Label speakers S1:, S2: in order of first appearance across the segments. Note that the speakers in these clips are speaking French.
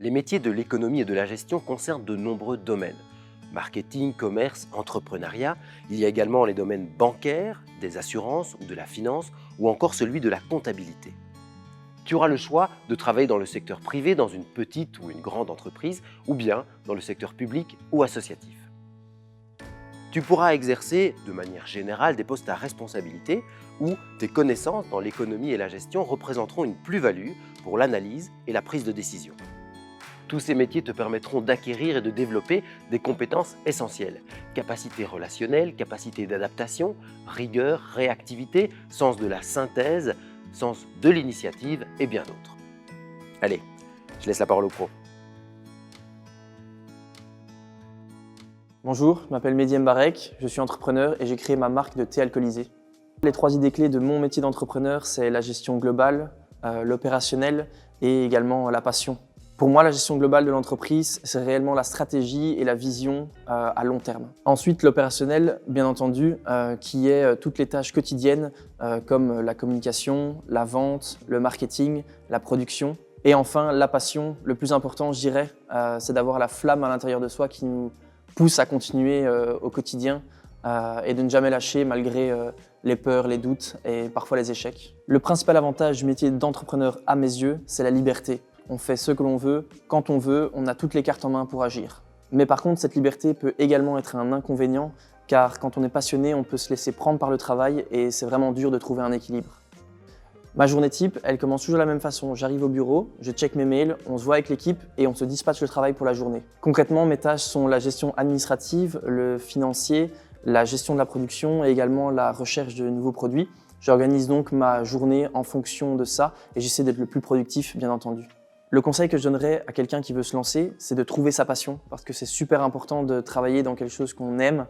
S1: Les métiers de l'économie et de la gestion concernent de nombreux domaines. Marketing, commerce, entrepreneuriat. Il y a également les domaines bancaires, des assurances ou de la finance, ou encore celui de la comptabilité. Tu auras le choix de travailler dans le secteur privé, dans une petite ou une grande entreprise, ou bien dans le secteur public ou associatif. Tu pourras exercer de manière générale des postes à responsabilité où tes connaissances dans l'économie et la gestion représenteront une plus-value pour l'analyse et la prise de décision. Tous ces métiers te permettront d'acquérir et de développer des compétences essentielles. Capacité relationnelle, capacité d'adaptation, rigueur, réactivité, sens de la synthèse, sens de l'initiative et bien d'autres. Allez, je laisse la parole au pro.
S2: Bonjour, je m'appelle Mehdi Mbarek, je suis entrepreneur et j'ai créé ma marque de thé alcoolisé. Les 3 idées clés de mon métier d'entrepreneur, c'est la gestion globale, l'opérationnel et également la passion. Pour moi, la gestion globale de l'entreprise, c'est réellement la stratégie et la vision à long terme. Ensuite, l'opérationnel, bien entendu, qui est toutes les tâches quotidiennes comme la communication, la vente, le marketing, la production. Et enfin, la passion, le plus important, je dirais, c'est d'avoir la flamme à l'intérieur de soi qui nous pousse à continuer au quotidien et de ne jamais lâcher malgré les peurs, les doutes et parfois les échecs. Le principal avantage du métier d'entrepreneur à mes yeux, c'est la liberté. On fait ce que l'on veut, quand on veut, on a toutes les cartes en main pour agir. Mais par contre, cette liberté peut également être un inconvénient car quand on est passionné, on peut se laisser prendre par le travail et c'est vraiment dur de trouver un équilibre. Ma journée type, elle commence toujours de la même façon. J'arrive au bureau, je check mes mails, on se voit avec l'équipe et on se dispatche le travail pour la journée. Concrètement, mes tâches sont la gestion administrative, le financier, la gestion de la production et également la recherche de nouveaux produits. J'organise donc ma journée en fonction de ça et j'essaie d'être le plus productif, bien entendu. Le conseil que je donnerais à quelqu'un qui veut se lancer, c'est de trouver sa passion parce que c'est super important de travailler dans quelque chose qu'on aime.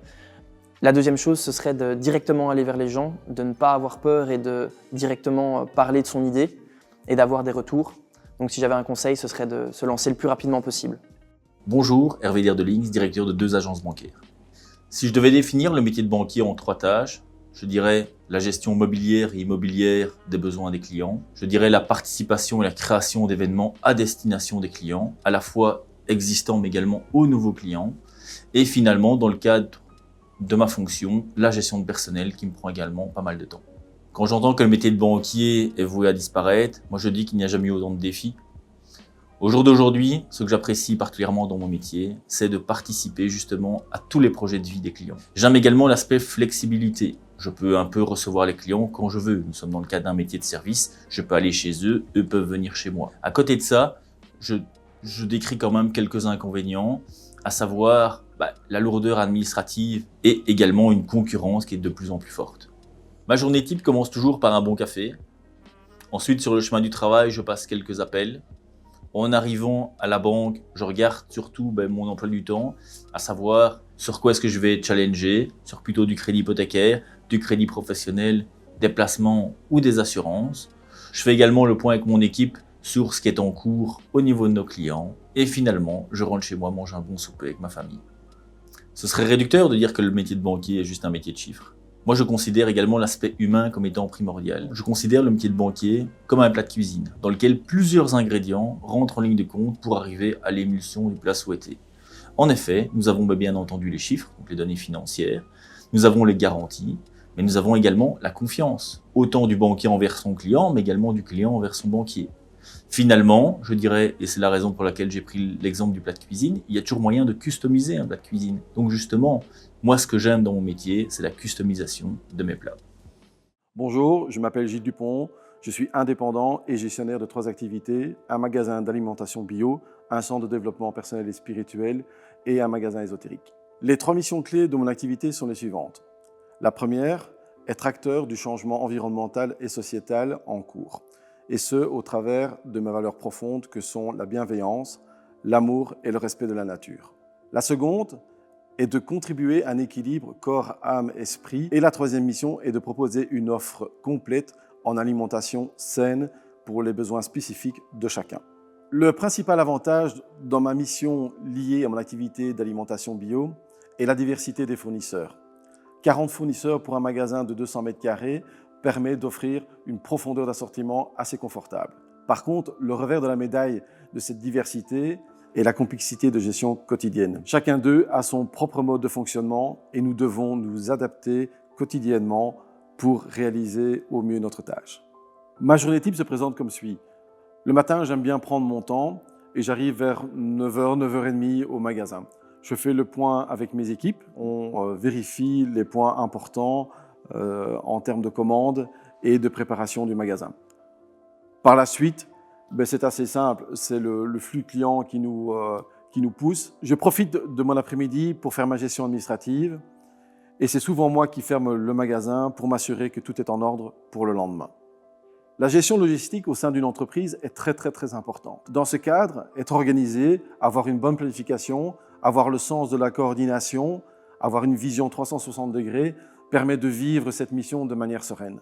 S2: La deuxième chose, ce serait de directement aller vers les gens, de ne pas avoir peur et de directement parler de son idée et d'avoir des retours. Donc si j'avais un conseil, ce serait de se lancer le plus rapidement possible.
S3: Bonjour, Hervé Dirdelings, directeur de 2 agences bancaires. Si je devais définir le métier de banquier en 3 tâches, je dirais la gestion mobilière et immobilière des besoins des clients. Je dirais la participation et la création d'événements à destination des clients, à la fois existants mais également aux nouveaux clients. Et finalement, dans le cadre de ma fonction, la gestion de personnel qui me prend également pas mal de temps. Quand j'entends que le métier de banquier est voué à disparaître, moi je dis qu'il n'y a jamais eu autant de défis. Au jour d'aujourd'hui, ce que j'apprécie particulièrement dans mon métier, c'est de participer justement à tous les projets de vie des clients. J'aime également l'aspect flexibilité. Je peux un peu recevoir les clients quand je veux. Nous sommes dans le cadre d'un métier de service, je peux aller chez eux, eux peuvent venir chez moi. À côté de ça, je décris quand même quelques inconvénients, à savoir la lourdeur administrative et également une concurrence qui est de plus en plus forte. Ma journée type commence toujours par un bon café. Ensuite, sur le chemin du travail, je passe quelques appels. En arrivant à la banque, je regarde surtout mon emploi du temps, à savoir sur quoi est-ce que je vais challenger, sur plutôt du crédit hypothécaire, du crédit professionnel, des placements ou des assurances. Je fais également le point avec mon équipe sur ce qui est en cours au niveau de nos clients. Et finalement, je rentre chez moi manger un bon souper avec ma famille. Ce serait réducteur de dire que le métier de banquier est juste un métier de chiffres. Moi, je considère également l'aspect humain comme étant primordial. Je considère le métier de banquier comme un plat de cuisine, dans lequel plusieurs ingrédients rentrent en ligne de compte pour arriver à l'émulsion du plat souhaité. En effet, nous avons bien entendu les chiffres, donc les données financières, nous avons les garanties, mais nous avons également la confiance, autant du banquier envers son client, mais également du client envers son banquier. Finalement, je dirais, et c'est la raison pour laquelle j'ai pris l'exemple du plat de cuisine, il y a toujours moyen de customiser un plat de cuisine. Donc justement, moi ce que j'aime dans mon métier, c'est la customisation de mes plats.
S4: Bonjour, je m'appelle Gilles Dupont, je suis indépendant et gestionnaire de 3 activités, un magasin d'alimentation bio, un centre de développement personnel et spirituel et un magasin ésotérique. Les 3 missions clés de mon activité sont les suivantes. La première, être acteur du changement environnemental et sociétal en cours, et ce, au travers de mes valeurs profondes que sont la bienveillance, l'amour et le respect de la nature. La seconde est de contribuer à un équilibre corps, âme, esprit. Et la troisième mission est de proposer une offre complète en alimentation saine pour les besoins spécifiques de chacun. Le principal avantage dans ma mission liée à mon activité d'alimentation bio est la diversité des fournisseurs. 40 fournisseurs pour un magasin de 200 m² permet d'offrir une profondeur d'assortiment assez confortable. Par contre, le revers de la médaille de cette diversité est la complexité de gestion quotidienne. Chacun d'eux a son propre mode de fonctionnement et nous devons nous adapter quotidiennement pour réaliser au mieux notre tâche. Ma journée type se présente comme suit. Le matin, j'aime bien prendre mon temps et j'arrive vers 9h, 9h30 au magasin. Je fais le point avec mes équipes, on vérifie les points importants en termes de commandes et de préparation du magasin. Par la suite, c'est assez simple, c'est le flux client qui nous pousse. Je profite de mon après-midi pour faire ma gestion administrative et c'est souvent moi qui ferme le magasin pour m'assurer que tout est en ordre pour le lendemain. La gestion logistique au sein d'une entreprise est très importante. Dans ce cadre, être organisé, avoir une bonne planification, avoir le sens de la coordination, avoir une vision 360 degrés permet de vivre cette mission de manière sereine.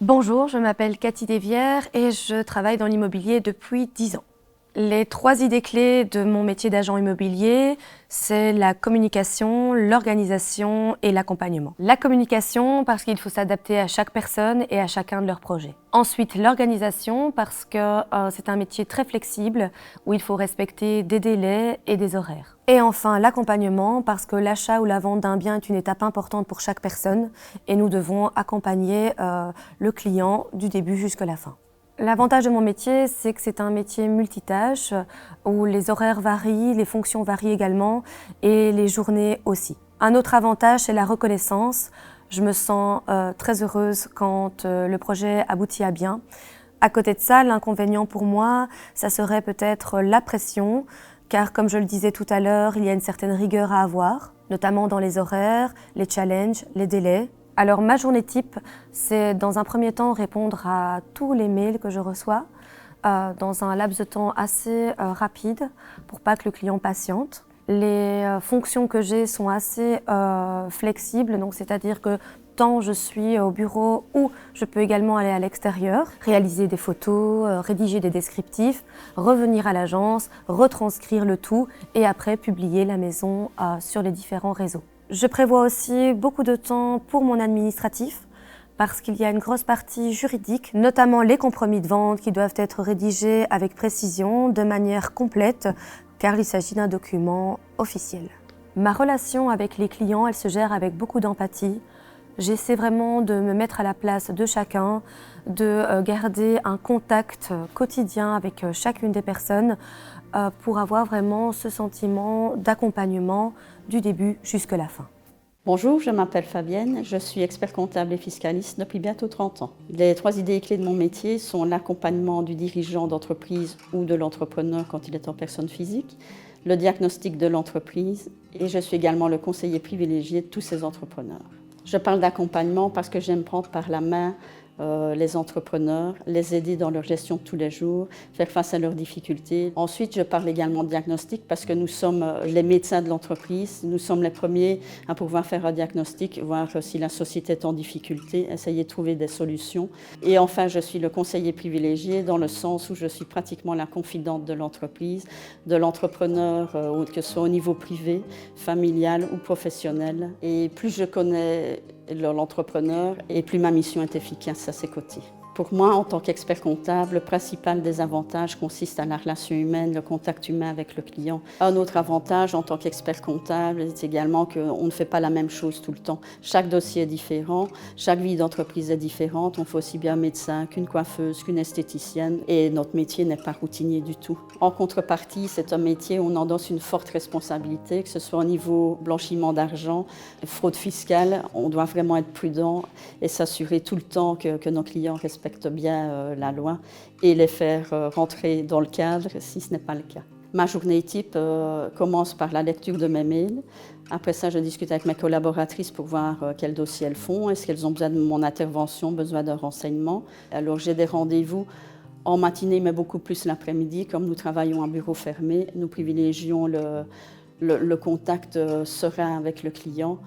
S5: Bonjour, je m'appelle Cathy Desvières et je travaille dans l'immobilier depuis 10 ans. Les 3 idées clés de mon métier d'agent immobilier, c'est la communication, l'organisation et l'accompagnement. La communication parce qu'il faut s'adapter à chaque personne et à chacun de leurs projets. Ensuite, l'organisation parce que c'est un métier très flexible où il faut respecter des délais et des horaires. Et enfin, l'accompagnement parce que l'achat ou la vente d'un bien est une étape importante pour chaque personne et nous devons accompagner le client du début jusqu'à la fin. L'avantage de mon métier, c'est que c'est un métier multitâche où les horaires varient, les fonctions varient également et les journées aussi. Un autre avantage, c'est la reconnaissance. Je me sens très heureuse quand le projet aboutit à bien. À côté de ça, l'inconvénient pour moi, ça serait peut-être la pression, car comme je le disais tout à l'heure, il y a une certaine rigueur à avoir, notamment dans les horaires, les challenges, les délais. Alors ma journée type, c'est dans un premier temps répondre à tous les mails que je reçois dans un laps de temps assez rapide pour pas que le client patiente. Les fonctions que j'ai sont assez flexibles, donc c'est-à-dire que tant je suis au bureau ou je peux également aller à l'extérieur, réaliser des photos, rédiger des descriptifs, revenir à l'agence, retranscrire le tout et après publier la maison sur les différents réseaux. Je prévois aussi beaucoup de temps pour mon administratif parce qu'il y a une grosse partie juridique, notamment les compromis de vente qui doivent être rédigés avec précision, de manière complète, car il s'agit d'un document officiel. Ma relation avec les clients, elle se gère avec beaucoup d'empathie. J'essaie vraiment de me mettre à la place de chacun, de garder un contact quotidien avec chacune des personnes pour avoir vraiment ce sentiment d'accompagnement du début jusqu'à la fin.
S6: Bonjour, je m'appelle Fabienne, je suis expert comptable et fiscaliste depuis bientôt 30 ans. Les 3 idées clés de mon métier sont l'accompagnement du dirigeant d'entreprise ou de l'entrepreneur quand il est en personne physique, le diagnostic de l'entreprise et je suis également le conseiller privilégié de tous ces entrepreneurs. Je parle d'accompagnement parce que j'aime prendre par la main les entrepreneurs, les aider dans leur gestion de tous les jours, faire face à leurs difficultés. Ensuite, je parle également de diagnostic parce que nous sommes les médecins de l'entreprise, nous sommes les premiers à pouvoir faire un diagnostic, voir si la société est en difficulté, essayer de trouver des solutions. Et enfin, je suis le conseiller privilégié dans le sens où je suis pratiquement la confidente de l'entreprise, de l'entrepreneur, que ce soit au niveau privé, familial ou professionnel. Et plus je connais l'entrepreneur et plus ma mission est efficace à ses côtés. Pour moi, en tant qu'expert comptable, le principal des avantages consiste à la relation humaine, le contact humain avec le client. Un autre avantage en tant qu'expert comptable, c'est également qu'on ne fait pas la même chose tout le temps. Chaque dossier est différent, chaque vie d'entreprise est différente. On fait aussi bien un médecin qu'une coiffeuse, qu'une esthéticienne et notre métier n'est pas routinier du tout. En contrepartie, c'est un métier où on endosse une forte responsabilité, que ce soit au niveau blanchiment d'argent, fraude fiscale. On doit vraiment être prudent et s'assurer tout le temps que nos clients respectent bien la loi et les faire rentrer dans le cadre si ce n'est pas le cas. Ma journée type commence par la lecture de mes mails. Après ça, je discute avec mes collaboratrices pour voir quels dossiers elles font, est-ce qu'elles ont besoin de mon intervention, besoin d'un renseignement. Alors j'ai des rendez-vous en matinée, mais beaucoup plus l'après-midi. Comme nous travaillons en bureau fermé, nous privilégions le contact serein avec le client.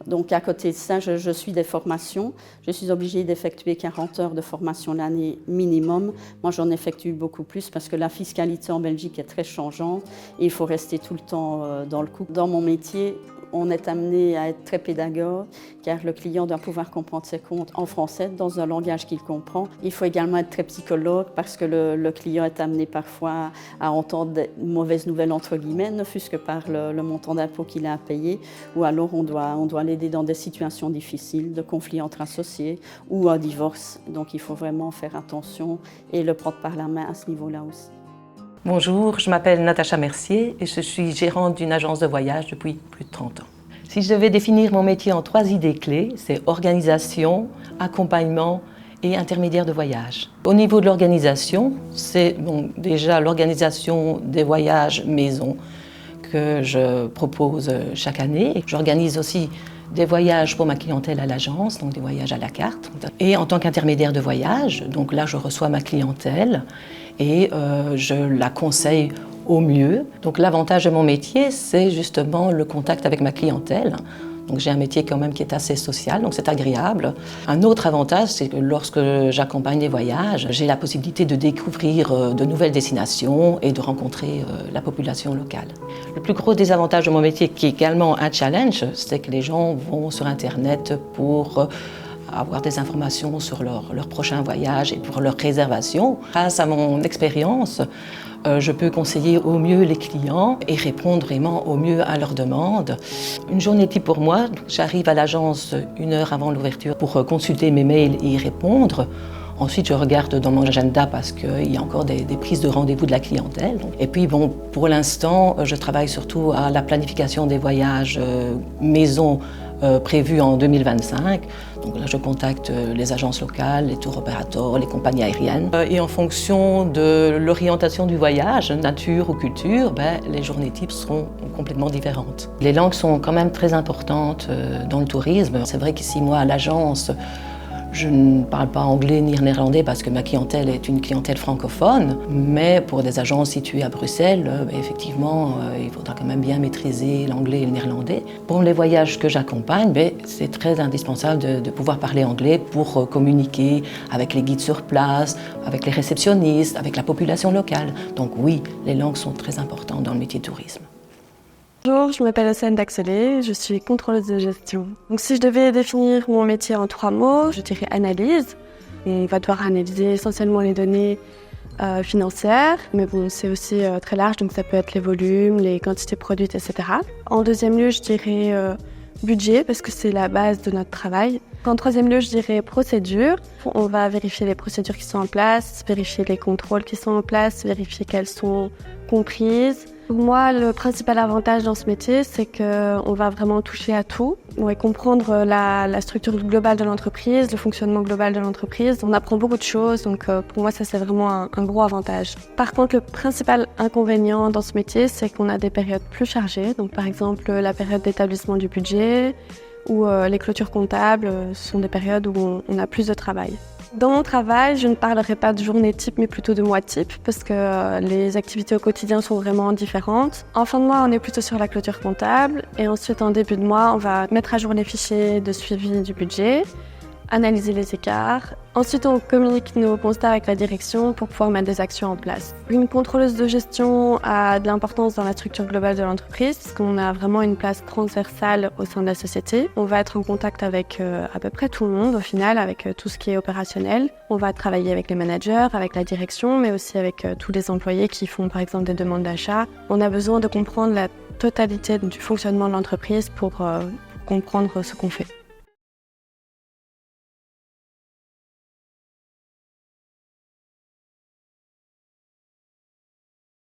S6: Donc à côté de ça, je suis des formations. Je suis obligée d'effectuer 40 heures de formation l'année minimum. Moi, j'en effectue beaucoup plus parce que la fiscalité en Belgique est très changeante et il faut rester tout le temps dans le coup. Dans mon métier, On est amené à être très pédagogue car le client doit pouvoir comprendre ses comptes en français dans un langage qu'il comprend. Il faut également être très psychologue parce que le client est amené parfois à entendre des mauvaises nouvelles entre guillemets, ne fût-ce que par le montant d'impôt qu'il a à payer, ou alors on doit l'aider dans des situations difficiles, de conflits entre associés ou un divorce. Donc il faut vraiment faire attention et le prendre par la main à ce niveau-là aussi.
S7: Bonjour, je m'appelle Natacha Mercier et je suis gérante d'une agence de voyage depuis plus de 30 ans. Si je devais définir mon métier en 3 idées clés, c'est organisation, accompagnement et intermédiaire de voyage. Au niveau de l'organisation, c'est déjà l'organisation des voyages maison que je propose chaque année. J'organise aussi des voyages pour ma clientèle à l'agence, donc des voyages à la carte. Et en tant qu'intermédiaire de voyage, donc là je reçois ma clientèle et je la conseille au mieux. Donc l'avantage de mon métier, c'est justement le contact avec ma clientèle. Donc j'ai un métier quand même qui est assez social, donc c'est agréable. Un autre avantage, c'est que lorsque j'accompagne des voyages, j'ai la possibilité de découvrir de nouvelles destinations et de rencontrer la population locale. Le plus gros désavantage de mon métier, qui est également un challenge, c'est que les gens vont sur Internet pour avoir des informations sur leur prochain voyage et pour leur réservation. Grâce à mon expérience, je peux conseiller au mieux les clients et répondre vraiment au mieux à leurs demandes. Une journée type pour moi, j'arrive à l'agence 1 heure avant l'ouverture pour consulter mes mails et y répondre. Ensuite, je regarde dans mon agenda parce qu'il y a encore des prises de rendez-vous de la clientèle. Et puis, pour l'instant, je travaille surtout à la planification des voyages maison prévus en 2025. Donc là, je contacte les agences locales, les tour opérateurs, les compagnies aériennes. Et en fonction de l'orientation du voyage, nature ou culture, les journées types seront complètement différentes. Les langues sont quand même très importantes dans le tourisme. C'est vrai qu'ici, moi, à l'agence, je ne parle pas anglais ni néerlandais parce que ma clientèle est une clientèle francophone, mais pour des agences situées à Bruxelles, effectivement, il faudra quand même bien maîtriser l'anglais et le néerlandais. Pour les voyages que j'accompagne, c'est très indispensable de pouvoir parler anglais pour communiquer avec les guides sur place, avec les réceptionnistes, avec la population locale. Donc oui, les langues sont très importantes dans le métier de tourisme.
S8: Bonjour, je m'appelle Océane Daxelé, je suis contrôleuse de gestion. Donc si je devais définir mon métier en 3 mots, je dirais analyse. On va devoir analyser essentiellement les données financières, mais c'est aussi très large, donc ça peut être les volumes, les quantités produites, etc. En 2e lieu, je dirais budget, parce que c'est la base de notre travail. En 3e lieu, je dirais procédure. On va vérifier les procédures qui sont en place, vérifier les contrôles qui sont en place, vérifier qu'elles sont comprises. Pour moi, le principal avantage dans ce métier, c'est qu'on va vraiment toucher à tout. On va comprendre la structure globale de l'entreprise, le fonctionnement global de l'entreprise. On apprend beaucoup de choses, donc pour moi, ça c'est vraiment un gros avantage. Par contre, le principal inconvénient dans ce métier, c'est qu'on a des périodes plus chargées. Donc par exemple, la période d'établissement du budget ou les clôtures comptables sont des périodes où on a plus de travail. Dans mon travail, je ne parlerai pas de journée type, mais plutôt de mois type, parce que les activités au quotidien sont vraiment différentes. En fin de mois, on est plutôt sur la clôture comptable, et ensuite, en début de mois, on va mettre à jour les fichiers de suivi du budget, analyser les écarts. Ensuite, on communique nos constats avec la direction pour pouvoir mettre des actions en place. Une contrôleuse de gestion a de l'importance dans la structure globale de l'entreprise parce qu'on a vraiment une place transversale au sein de la société. On va être en contact avec à peu près tout le monde au final, avec tout ce qui est opérationnel. On va travailler avec les managers, avec la direction, mais aussi avec tous les employés qui font par exemple des demandes d'achat. On a besoin de comprendre la totalité du fonctionnement de l'entreprise pour comprendre ce qu'on fait.